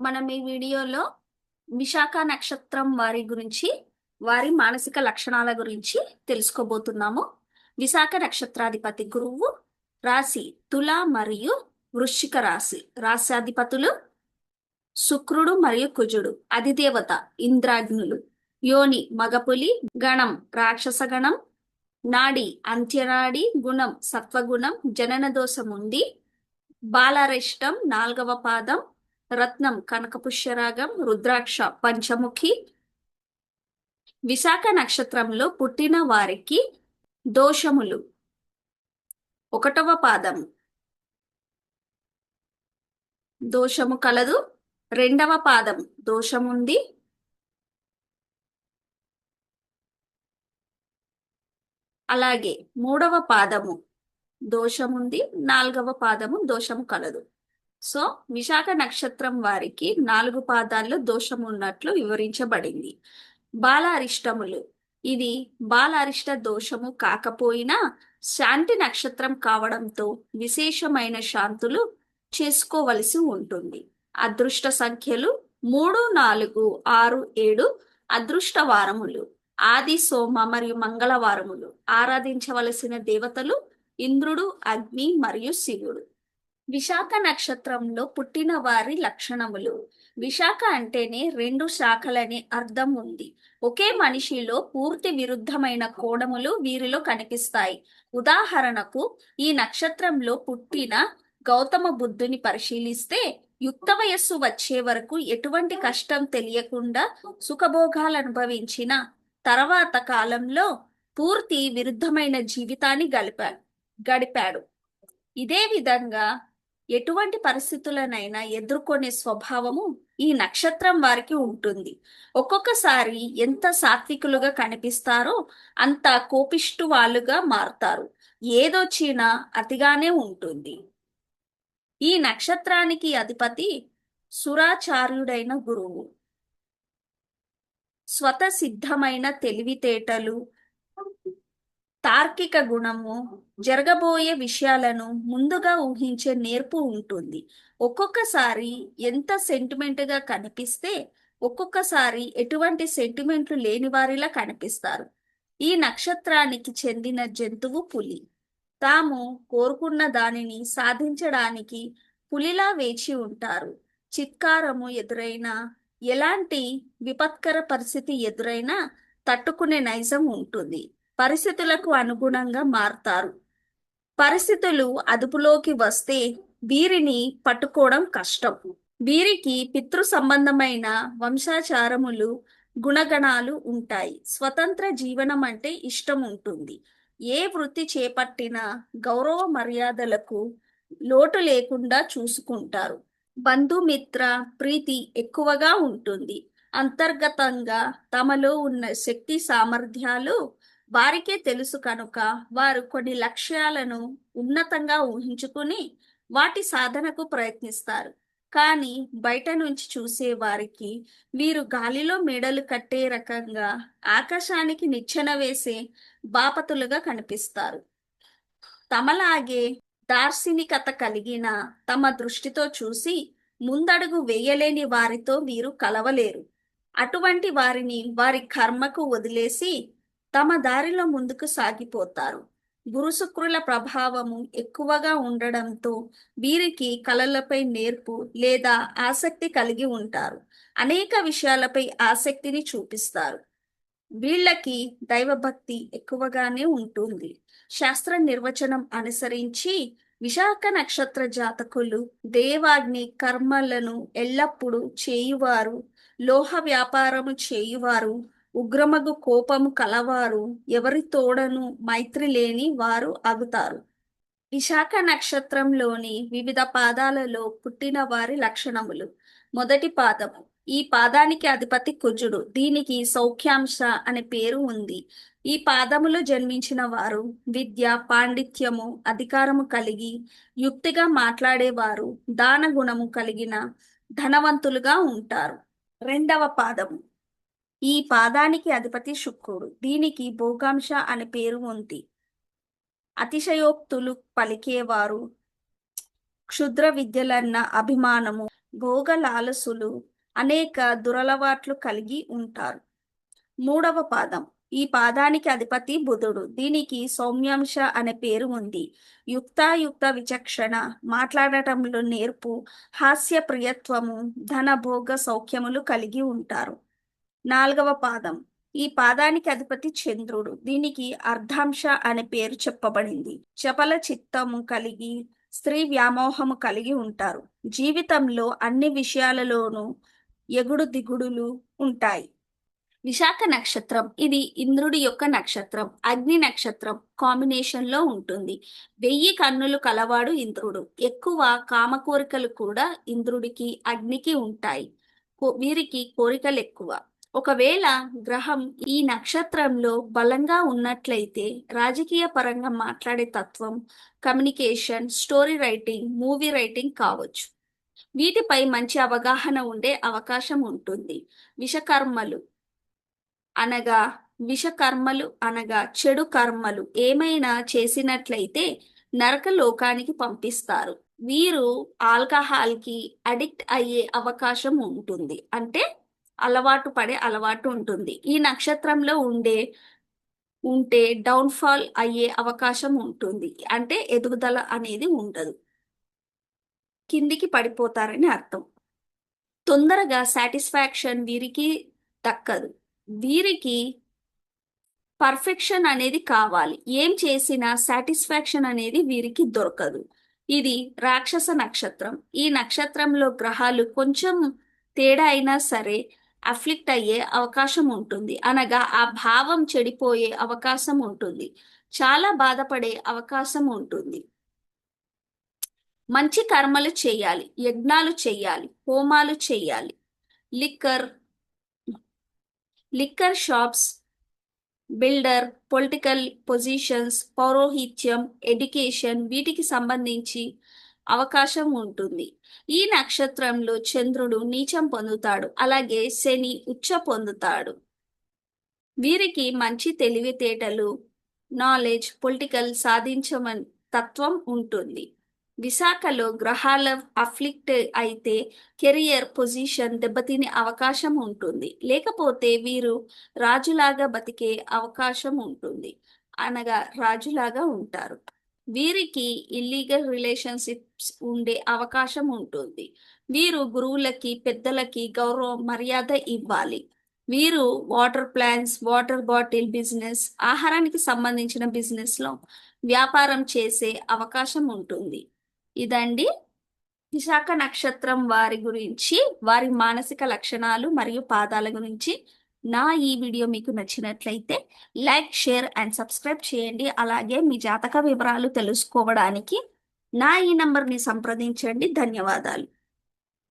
మనం ఈ వీడియోలో విశాఖ నక్షత్రం వారి గురించి, వారి మానసిక లక్షణాల గురించి తెలుసుకోబోతున్నాము. విశాఖ నక్షత్రాధిపతి గురువు, రాశి తుల మరియు వృశ్చిక రాశి. రాశ్యాధిపతులు శుక్రుడు మరియు కుజుడు. అధిదేవత ఇంద్రాగ్నులు. యోని మగపులి, గణం రాక్షస గణం, నాడి అంత్యనాడి, గుణం సత్వగుణం, జనన దోషం ఉంది. బాలారిష్టం 4వ పాదం, రత్నం కనకపుష్యరాగం, రుద్రాక్ష పంచముఖి. విశాఖ నక్షత్రంలో పుట్టిన వారికి దోషములు: 1వ పాదము దోషము కలదు, 2వ పాదము దోషముంది, అలాగే 3వ పాదము దోషముంది, 4వ పాదము దోషము కలదు. సో విశాఖ నక్షత్రం వారికి 4 పాదాల్లో దోషం ఉన్నట్లు వివరించబడింది. బాల అరిష్టములు: ఇది బాల అరిష్ట దోషము కాకపోయినా శాంతి నక్షత్రం కావడంతో విశేషమైన శాంతులు చేసుకోవలసి ఉంటుంది. అదృష్ట సంఖ్యలు 3, 4, 6, 7. అదృష్ట వారములు ఆది, సోమ మరియు మంగళవారములు. ఆరాధించవలసిన దేవతలు ఇంద్రుడు, అగ్ని మరియు శివుడు. విశాఖ నక్షత్రంలో పుట్టిన వారి లక్షణములు: విశాఖ అంటేనే 2 శాఖలనే అర్థం ఉంది. ఒకే మనిషిలో పూర్తి విరుద్ధమైన కోణములు వీరిలో కనిపిస్తాయి. ఉదాహరణకు, ఈ నక్షత్రంలో పుట్టిన గౌతమ బుద్ధుని పరిశీలిస్తే యుక్త వయస్సు వచ్చే వరకు ఎటువంటి కష్టం తెలియకుండా సుఖభోగాలు అనుభవించిన తర్వాత కాలంలో పూర్తి విరుద్ధమైన జీవితాన్ని గడిపాడు. ఇదే విధంగా ఎటువంటి పరిస్థితులనైనా ఎదుర్కొనే స్వభావము ఈ నక్షత్రం వారికి ఉంటుంది. ఒక్కొక్కసారి ఎంత సాత్వికులుగా కనిపిస్తారో అంత కోపిష్టు వాళ్ళుగా మారుతారు. ఏదొచ్చినా అతిగానే ఉంటుంది. ఈ నక్షత్రానికి అధిపతి సురాచార్యుడైన గురువు. స్వతసిద్ధమైన తెలివితేటలు, తార్కిక గుణము, జరగబోయే విషయాలను ముందుగా ఊహించే నేర్పు ఉంటుంది. ఒక్కొక్కసారి ఎంత సెంటిమెంట్గా కనిపిస్తే ఒక్కొక్కసారి ఎటువంటి సెంటిమెంట్లు లేని వారిలా కనిపిస్తారు. ఈ నక్షత్రానికి చెందిన జంతువు పులి. తాము కోరుకున్న దానిని సాధించడానికి పులిలా వేచి ఉంటారు. చిత్కారము ఎదురైనా, ఎలాంటి విపత్కర పరిస్థితి ఎదురైనా తట్టుకునే నైజం ఉంటుంది. పరిస్థితులకు అనుగుణంగా మారతారు. పరిస్థితులు అదుపులోకి వస్తే వీరిని పట్టుకోవడం కష్టం. వీరికి పితృ సంబంధమైన వంశాచారములు, గుణగణాలు ఉంటాయి. స్వతంత్ర జీవనం అంటే ఇష్టం ఉంటుంది. ఏ వృత్తి చేపట్టినా గౌరవ మర్యాదలకు లోటు లేకుండా చూసుకుంటారు. బంధుమిత్ర ప్రీతి ఎక్కువగా ఉంటుంది. అంతర్గతంగా తమలో ఉన్న శక్తి సామర్థ్యాలు వారికే తెలుసు కనుక వారు కొన్ని లక్ష్యాలను ఉన్నతంగా ఊహించుకుని వాటి సాధనకు ప్రయత్నిస్తారు. కానీ బయట నుంచి చూసే వారికి వీరు గాలిలో మేడలు కట్టే రకంగా, ఆకాశానికి నిచ్చెన వేసే బాపతులుగా కనిపిస్తారు. తమలాగే దార్శనికత కలిగిన, తమ దృష్టితో చూసి ముందడుగు వేయలేని వారితో వీరు కలవలేరు. అటువంటి వారిని వారి కర్మకు వదిలేసి తమ దారిలో ముందుకు సాగిపోతారు. గురు శుక్రుల ప్రభావము ఎక్కువగా ఉండడంతో వీరికి కళలపై నేర్పు లేదా ఆసక్తి కలిగి ఉంటారు. అనేక విషయాలపై ఆసక్తిని చూపిస్తారు. వీళ్ళకి దైవభక్తి ఎక్కువగానే ఉంటుంది. శాస్త్ర నిర్వచనం అనుసరించి విశాఖ నక్షత్ర జాతకులు దేవాగ్ని కర్మలను ఎల్లప్పుడూ చేయువారు, లోహ వ్యాపారము చేయువారు, ఉగ్రమగు కోపము కలవారు, ఎవరి తోడను మైత్రి లేని వారు అగుతారు. విశాఖ నక్షత్రంలోని వివిధ పాదాలలో పుట్టిన వారి లక్షణములు. మొదటి పాదము. ఈ పాదానికి అధిపతి కుజుడు. దీనికి సౌఖ్యాంశ అనే పేరు ఉంది. ఈ పాదములో జన్మించిన వారు విద్య, పాండిత్యము, అధికారము కలిగి యుక్తిగా మాట్లాడేవారు, దాన గుణము కలిగిన ధనవంతులుగా ఉంటారు. 2వ పాదము. ఈ పాదానికి అధిపతి శుక్రుడు. దీనికి భోగాంశ అనే పేరు ఉంది. అతిశయోక్తులు పలికేవారు, క్షుద్ర విద్యలన్న అభిమానము, భోగ లాలసులు, అనేక దురలవాట్లు కలిగి ఉంటారు. మూడవ పాదం. ఈ పాదానికి అధిపతి బుధుడు. దీనికి సౌమ్యాంశ అనే పేరు ఉంది. యుక్తాయుక్త విచక్షణ, మాట్లాడటంలో నేర్పు, హాస్య ప్రియత్వము, ధన భోగ సౌఖ్యములు కలిగి ఉంటారు. నాలుగవ పాదం. ఈ పాదానికి అధిపతి చంద్రుడు. దీనికి అర్ధాంశ అనే పేరు చెప్పబడింది. చపల చిత్తము కలిగి స్త్రీ వ్యామోహము కలిగి ఉంటారు. జీవితంలో అన్ని విషయాలలోనూ ఎగుడు దిగుడులు ఉంటాయి. విశాఖ నక్షత్రం ఇది ఇంద్రుడి యొక్క నక్షత్రం. అగ్ని నక్షత్రం కాంబినేషన్ లో ఉంటుంది. 1000 కన్నులు కలవాడు ఇంద్రుడు. ఎక్కువ కామ కోరికలు కూడా ఇంద్రుడికి అగ్నికి ఉంటాయి. వీరికి కోరికలు ఎక్కువ. ఒకవేళ గ్రహం ఈ నక్షత్రంలో బలంగా ఉన్నట్లయితే రాజకీయ పరంగా మాట్లాడే తత్వం, communication, story writing, movie writing కావచ్చు. వీటిపై మంచి అవగాహన ఉండే అవకాశం ఉంటుంది. విషకర్మలు అనగా విషకర్మలు అనగా చెడు కర్మలు ఏమైనా చేసినట్లయితే నరక లోకానికి పంపిస్తారు. వీరు ఆల్కహాల్ కి అడిక్ట్ అయ్యే అవకాశం ఉంటుంది. అంటే అలవాటు పడే అలవాటు ఉంటుంది. ఈ నక్షత్రంలో ఉంటే డౌన్ఫాల్ అయ్యే అవకాశం ఉంటుంది. అంటే ఎదుగుదల అనేది ఉండదు, కిందికి పడిపోతారని అర్థం. తొందరగా సాటిస్ఫాక్షన్ వీరికి దక్కదు. వీరికి పర్ఫెక్షన్ అనేది కావాలి. ఏం చేసినా సాటిస్ఫాక్షన్ అనేది వీరికి దొరకదు. ఇది రాక్షస నక్షత్రం. ఈ నక్షత్రంలో గ్రహాలు కొంచెం తేడా అయినా సరే అఫ్లిక్ట్ అయ్యే అవకాశం ఉంటుంది. అనగా ఆ భావం చెడిపోయే అవకాశం ఉంటుంది. చాలా బాధపడే అవకాశం ఉంటుంది. మంచి కర్మలు చేయాలి, యజ్ఞాలు చేయాలి, హోమాలు చేయాలి. Liquor liquor shops, builder, political positions, పౌరోహిత్యం, ఎడ్యుకేషన్ వీటికి సంబంధించి అవకాశం ఉంటుంది. ఈ నక్షత్రంలో చంద్రుడు నీచం పొందుతాడు. అలాగే శని ఉచ్చ పొందుతాడు. వీరికి మంచి తెలివితేటలు, నాలెడ్జ్, పొలిటికల్ సాధించమని తత్వం ఉంటుంది. విశాఖలో గ్రహాల అఫ్లిక్ట్ అయితే కెరియర్ పొజిషన్ దెబ్బతినే అవకాశం ఉంటుంది. లేకపోతే వీరు రాజులాగా బతికే అవకాశం ఉంటుంది. అనగా రాజులాగా ఉంటారు. వీరికి ఇల్లీగల్ రిలేషన్షిప్స్ ఉండే అవకాశం ఉంటుంది. వీరు గురువులకి, పెద్దలకి గౌరవ మర్యాద ఇవ్వాలి. వీరు water plants, water bottle business, ఆహారానికి సంబంధించిన బిజినెస్ లో వ్యాపారం చేసే అవకాశం ఉంటుంది. ఇదండి విశాఖ నక్షత్రం వారి గురించి, వారి మానసిక లక్షణాలు మరియు పాదాల గురించి. నా ఈ వీడియో మీకు నచ్చినట్లయితే లైక్, షేర్ అండ్ సబ్స్క్రైబ్ చేయండి. అలాగే మీ జాతక వివరాలు తెలుసుకోవడానికి నా ఈ నంబర్ని సంప్రదించండి. ధన్యవాదాలు.